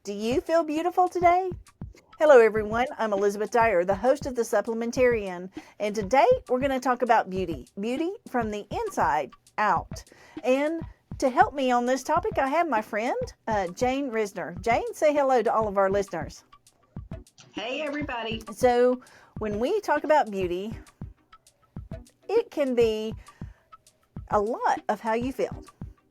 Do you feel beautiful today? Hello, everyone. I'm Elizabeth Dyer, the host of the Supplementarian, and today we're going to talk about beauty from the inside out. And to help me on this topic, I have my friend, Jayne Rizner. Jayne, say hello to all of our listeners. Hey, everybody. So when we talk about beauty, it can be a lot of how you feel.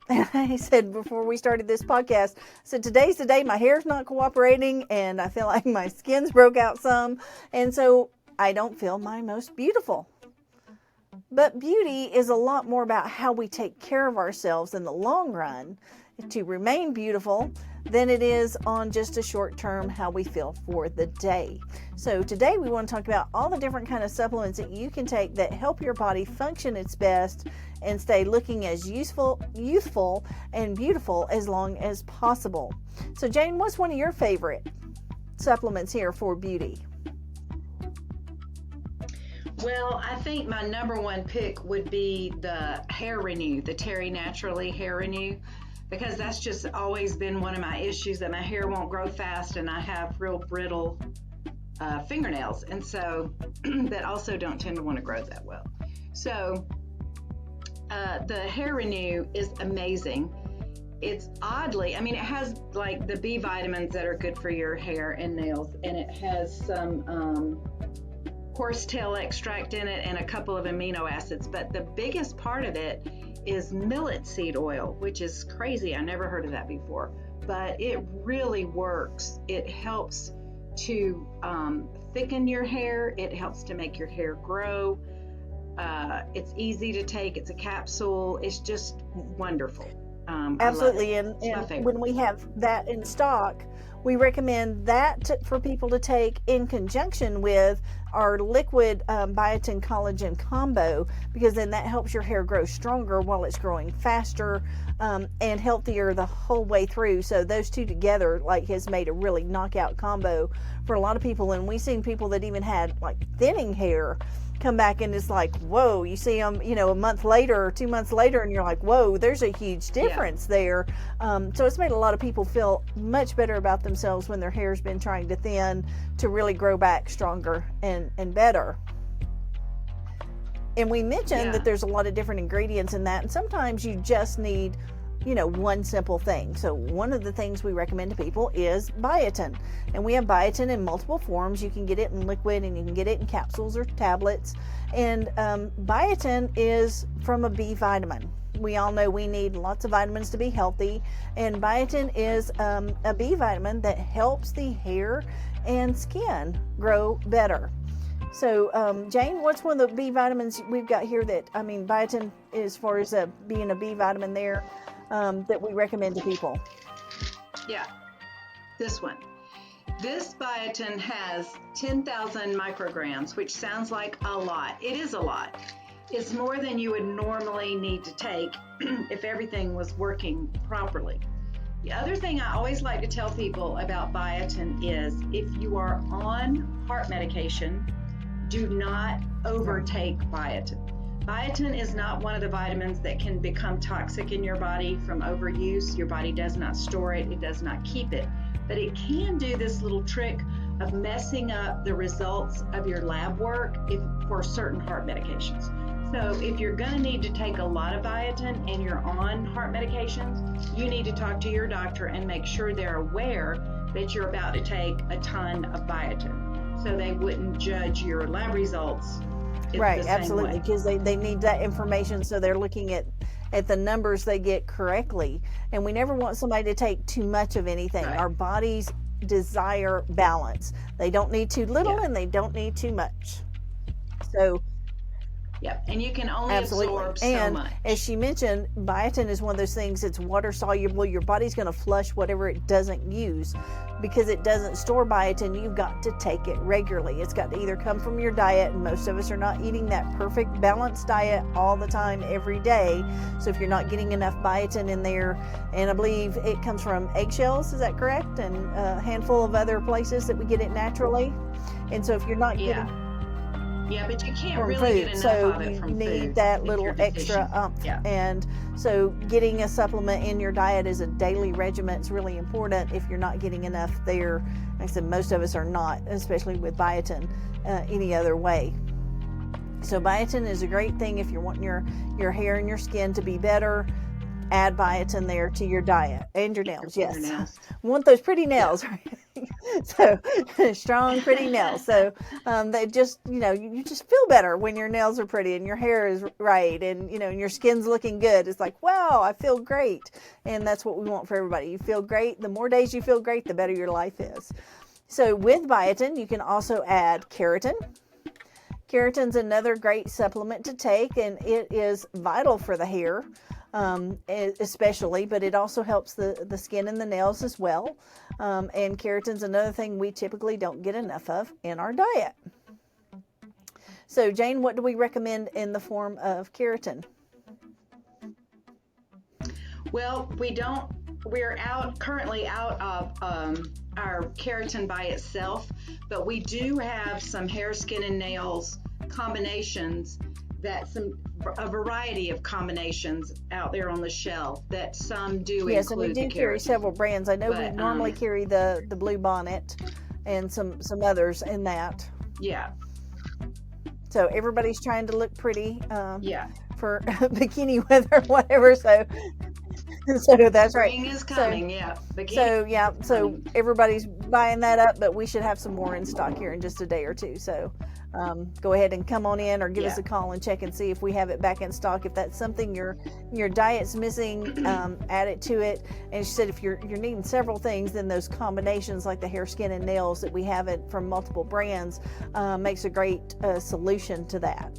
And I said before we started this podcast, today's the day my hair's not cooperating and I feel like my skin's broke out some. And so I don't feel my most beautiful. But beauty is a lot more about how we take care of ourselves in the long run to remain beautiful than it is on just a short term how we feel for the day. So today we want to talk about all the different kind of supplements that you can take that help your body function its best and stay looking as youthful and beautiful as long as possible. So Jayne, what's one of your favorite supplements here for beauty? Well, I think my number one pick would be the Hair Renew, the Terry Naturally Hair Renew, because that's just always been one of my issues, that my hair won't grow fast and I have real brittle fingernails, and so that also don't tend to want to grow that well. So the Hair Renew is amazing. It's oddly, it has like the B vitamins that are good for your hair and nails, and it has some horsetail extract in it and a couple of amino acids, but the biggest part of it is millet seed oil, which is crazy. I never heard of that before, but it really works. It helps to thicken your hair. It helps to make your hair grow. It's easy to take. It's a capsule. It's just wonderful. Absolutely. And when we have that in stock, we recommend that for people to take in conjunction with our liquid biotin collagen combo, because then that helps your hair grow stronger while it's growing faster and healthier the whole way through. So those two together has made a really knockout combo for a lot of people. And we've seen people that even had thinning hair come back and it's like, whoa, you see them, a month later or 2 months later, and you're like, whoa, there's a huge difference there. So it's made a lot of people feel much better about themselves when their hair's been trying to thin to really grow back stronger and better. And we mentioned that there's a lot of different ingredients in that, and sometimes you just need one simple thing. So one of the things we recommend to people is biotin. And we have biotin in multiple forms. You can get it in liquid and you can get it in capsules or tablets. And biotin is from a B vitamin. We all know we need lots of vitamins to be healthy. And biotin is a B vitamin that helps the hair and skin grow better. So, Jayne, what's one of the B vitamins we've got here that, biotin, as far as being a B vitamin there, that we recommend to people? Yeah, this one. This biotin has 10,000 micrograms, which sounds like a lot. It is a lot. It's more than you would normally need to take if everything was working properly. The other thing I always like to tell people about biotin is if you are on heart medication, do not overtake biotin. Biotin is not one of the vitamins that can become toxic in your body from overuse. Your body does not store it. It does not keep it. But it can do this little trick of messing up the results of your lab work for certain heart medications. So if you're going to need to take a lot of biotin and you're on heart medications, you need to talk to your doctor and make sure they're aware that you're about to take a ton of biotin, so they wouldn't judge your lab results. Right, absolutely, because they need that information, so they're looking at the numbers they get correctly. And we never want somebody to take too much of anything. Right. Our bodies desire balance. They don't need too little and they don't need too much. So and you can only absorb so much. As she mentioned, biotin is one of those things that's water soluble. Your body's going to flush whatever it doesn't use. Because it doesn't store biotin, you've got to take it regularly. It's got to either come from your diet, and most of us are not eating that perfect balanced diet all the time, every day. So if you're not getting enough biotin in there, and I believe it comes from eggshells, is that correct? And a handful of other places that we get it naturally. And so if you're not getting Yeah, but you can't from really food. get enough So of it you from need food that if you're little extra deficient. umph. Yeah. And so getting a supplement in your diet as a daily regimen is really important if you're not getting enough there. Like I said, most of us are not, especially with biotin, any other way. So biotin is a great thing if you're wanting your hair and your skin to be better. Add biotin there to your diet and your nails. Your Yes, nails. want those pretty nails, Yeah. right? So strong, pretty nails. So they just, you just feel better when your nails are pretty and your hair is right, and and your skin's looking good. It's like, wow, I feel great, and that's what we want for everybody. You feel great. The more days you feel great, the better your life is. So with biotin, you can also add keratin. Keratin's another great supplement to take, and it is vital for the hair, especially, but it also helps the skin and the nails as well. And keratin's another thing we typically don't get enough of in our diet. So, Jayne, what do we recommend in the form of keratin? Well, we're currently out of our keratin by itself, but we do have some hair, skin, and nails combinations a variety of combinations out there on the shelf that some do Yes, and we include do the carry keratin. several brands. I know we But normally carry the Blue Bonnet and some others in that. yeah, So everybody's trying to look pretty yeah. for bikini weather, whatever. So that's right. Spring is coming, yeah. So coming. everybody's buying that up, but we should have some more in stock here in just a day or two. So go ahead and come on in or give us a call and check and see if we have it back in stock. If that's something your diet's missing, add it to it. And she said if you're needing several things, then those combinations like the hair, skin, and nails that we have it from multiple brands makes a great solution to that.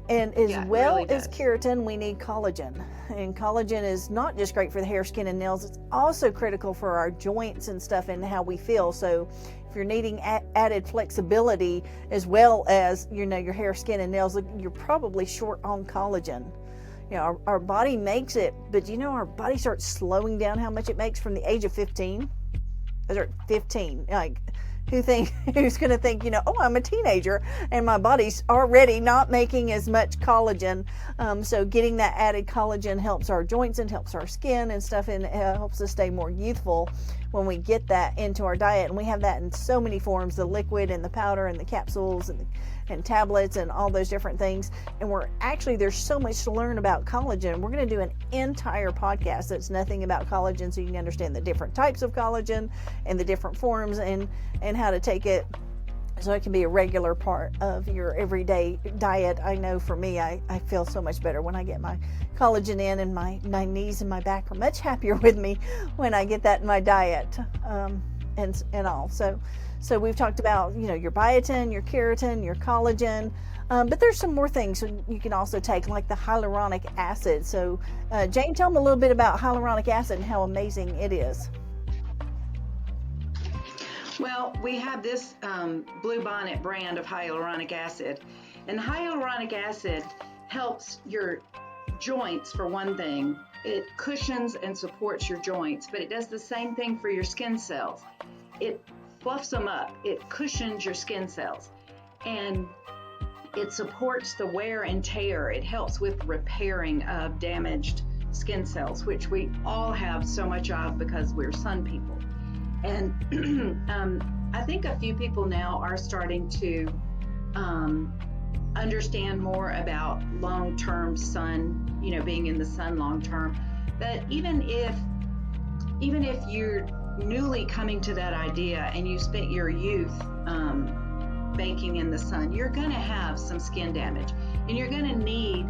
And as well really as keratin, we need collagen. And collagen is not just great for the hair, skin, and nails. It's also critical for our joints and stuff and how we feel. So if you're needing added flexibility as well as, your hair, skin, and nails, you're probably short on collagen. Our body makes it, but our body starts slowing down how much it makes from the age of 15. Or 15, like who's going to think, oh, I'm a teenager and my body's already not making as much collagen. So getting that added collagen helps our joints and helps our skin and stuff, and helps us stay more youthful when we get that into our diet. And we have that in so many forms, the liquid and the powder and the capsules and tablets and all those different things. And there's so much to learn about collagen. We're going to do an entire podcast that's nothing about collagen, so you can understand the different types of collagen and the different forms and how to take it so it can be a regular part of your everyday diet. I know for me, I feel so much better when I get my collagen in, and my knees and my back are much happier with me when I get that in my diet, and all. So we've talked about, your biotin, your keratin, your collagen, but there's some more things you can also take, like the hyaluronic acid. So Jayne, tell them a little bit about hyaluronic acid and how amazing it is. Well, we have this Blue Bonnet brand of hyaluronic acid, and hyaluronic acid helps your joints, for one thing. It cushions and supports your joints, but it does the same thing for your skin cells. It fluffs them up, it cushions your skin cells, and it supports the wear and tear. It helps with repairing of damaged skin cells, which we all have so much of because we're sun people. And I think a few people now are starting to understand more about long-term sun, being in the sun long-term. But even if you're newly coming to that idea and you spent your youth baking in the sun, you're going to have some skin damage, and you're going to need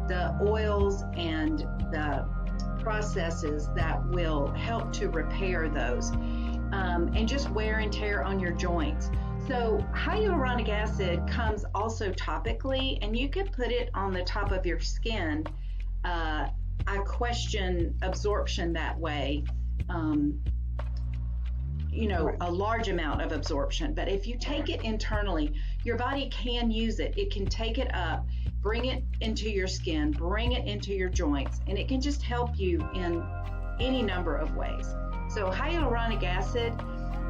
the oils and the processes that will help to repair those, and just wear and tear on your joints. So hyaluronic acid comes also topically, and you can put it on the top of your skin. I question absorption that way. A large amount of absorption, but if you take it internally, your body can use it. It can take it up, bring it into your skin, bring it into your joints, and it can just help you in any number of ways. So hyaluronic acid,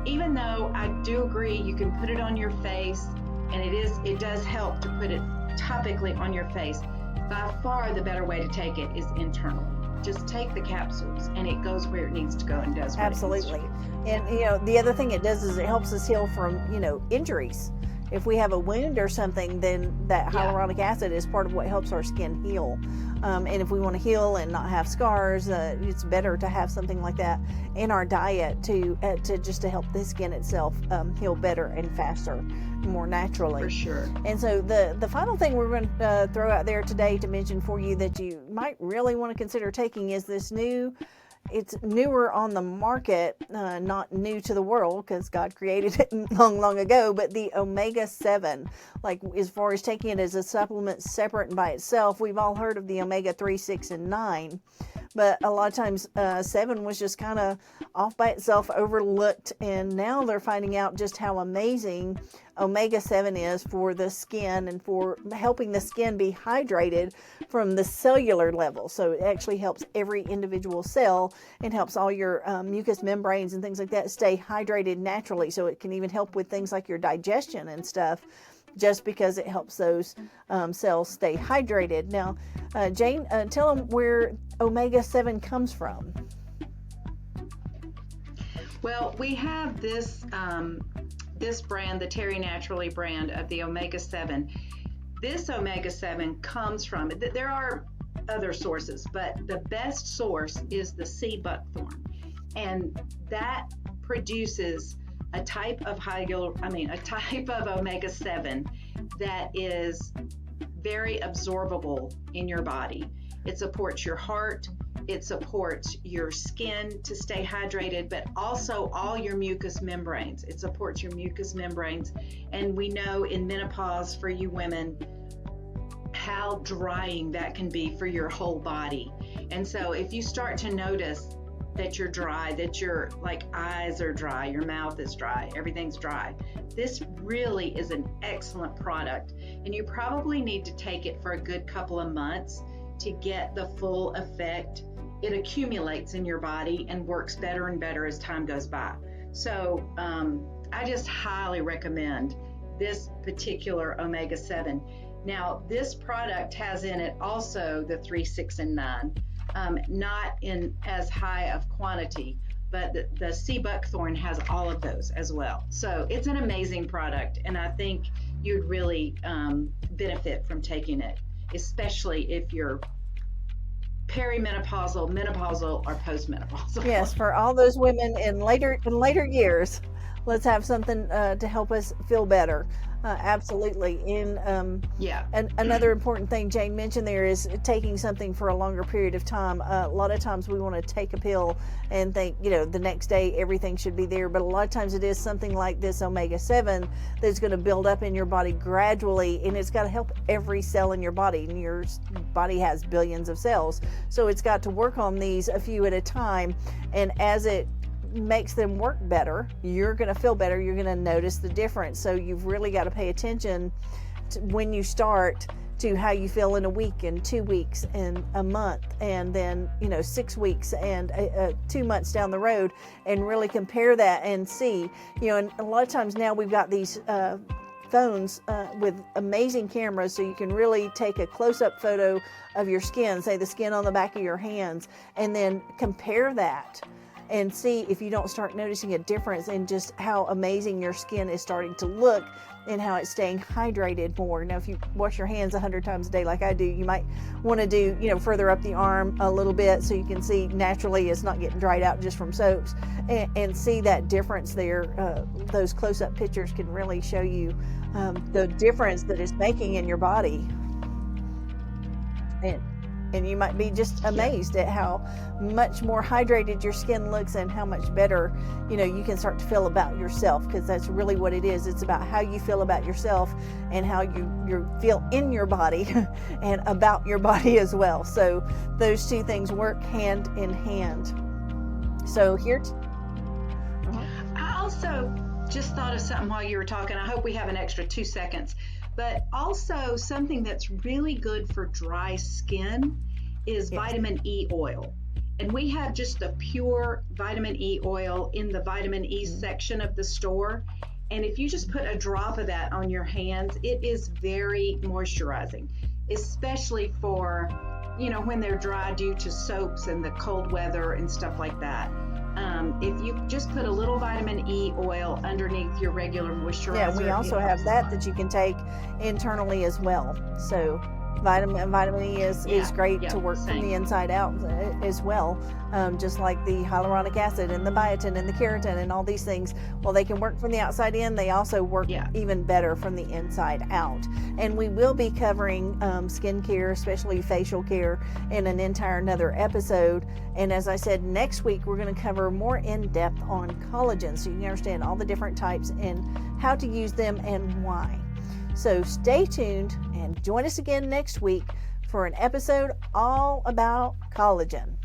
even though I do agree you can put it on your face, and it does help to put it topically on your face. By far the better way to take it is internally. Just take the capsules and it goes where it needs to go and does what Absolutely. it needs to do. And the other thing it does is it helps us heal from injuries. If we have a wound or something, then that hyaluronic acid is part of what helps our skin heal. And if we want to heal and not have scars, it's better to have something like that in our diet to help the skin itself heal better and faster, more naturally. For sure. And so the final thing we're going to throw out there today to mention for you that you might really want to consider taking is this it's newer on the market, not new to the world because God created it long ago, but the omega-7, like as far as taking it as a supplement separate and by itself, we've all heard of the omega-3, 6, and 9, but a lot of times 7 was just kind of off by itself, overlooked, and now they're finding out just how amazing omega-7 is for the skin and for helping the skin be hydrated from the cellular level. So it actually helps every individual cell and helps all your mucous membranes and things like that stay hydrated naturally. So it can even help with things like your digestion and stuff, just because it helps those cells stay hydrated. Now, Jayne, tell them where omega-7 comes from. Well, we have this brand, the Terry Naturally brand of the omega-7. This omega-7 comes from, there are other sources, but the best source is the sea buckthorn. And that produces a type of omega-7 that is very absorbable in your body. It supports your heart, it supports your skin to stay hydrated, but also all your mucous membranes. It supports your mucous membranes. And we know in menopause for you women, how drying that can be for your whole body. And so if you start to notice that you're dry, that your eyes are dry, your mouth is dry, everything's dry, this really is an excellent product. And you probably need to take it for a good couple of months to get the full effect. It accumulates in your body and works better and better as time goes by. So I just highly recommend this particular omega-7. Now, this product has in it also the 3, 6, and 9, not in as high of quantity, but the sea buckthorn has all of those as well. So it's an amazing product, and I think you'd really benefit from taking it, especially if you're perimenopausal, menopausal, or postmenopausal. Yes, for all those women in later years, let's have something to help us feel better. Absolutely. And another important thing Jayne mentioned there is taking something for a longer period of time. A lot of times we want to take a pill and think, the next day everything should be there. But a lot of times it is something like this omega-7 that's going to build up in your body gradually, and it's got to help every cell in your body. And your body has billions of cells. So it's got to work on these a few at a time. And as it makes them work better, you're going to feel better, you're going to notice the difference. So you've really got to pay attention to when you start to how you feel in a week and 2 weeks and a month and then 6 weeks and 2 months down the road, and really compare that and see. And a lot of times now we've got these phones with amazing cameras, so you can really take a close-up photo of your skin, say the skin on the back of your hands, and then compare that and see if you don't start noticing a difference in just how amazing your skin is starting to look and how it's staying hydrated more. Now, if you wash your hands 100 times a day like I do, you might want to do, further up the arm a little bit so you can see naturally it's not getting dried out just from soaps, and see that difference there. Those close-up pictures can really show you the difference that it's making in your body. And you might be just amazed at how much more hydrated your skin looks and how much better, you can start to feel about yourself, because that's really what it is. It's about how you feel about yourself and how you feel in your body and about your body as well. So those two things work hand in hand. So here. I also just thought of something while you were talking. I hope we have an extra 2 seconds. But also something that's really good for dry skin is vitamin E oil. And we have just the pure vitamin E oil in the vitamin E section of the store. And if you just put a drop of that on your hands, it is very moisturizing, especially for, when they're dry due to soaps and the cold weather and stuff like that. If you just put a little vitamin E oil underneath your regular moisturizer. Yeah, we also have that you can take internally as well. So vitamin E is great to work from the inside out as well. Just like the hyaluronic acid and the biotin and the keratin and all these things. Well, they can work from the outside in. They also work even better from the inside out. And we will be covering skincare, especially facial care, in an entire another episode. And as I said, next week we're going to cover more in depth on collagen, so you can understand all the different types and how to use them and why. So stay tuned and join us again next week for an episode all about collagen.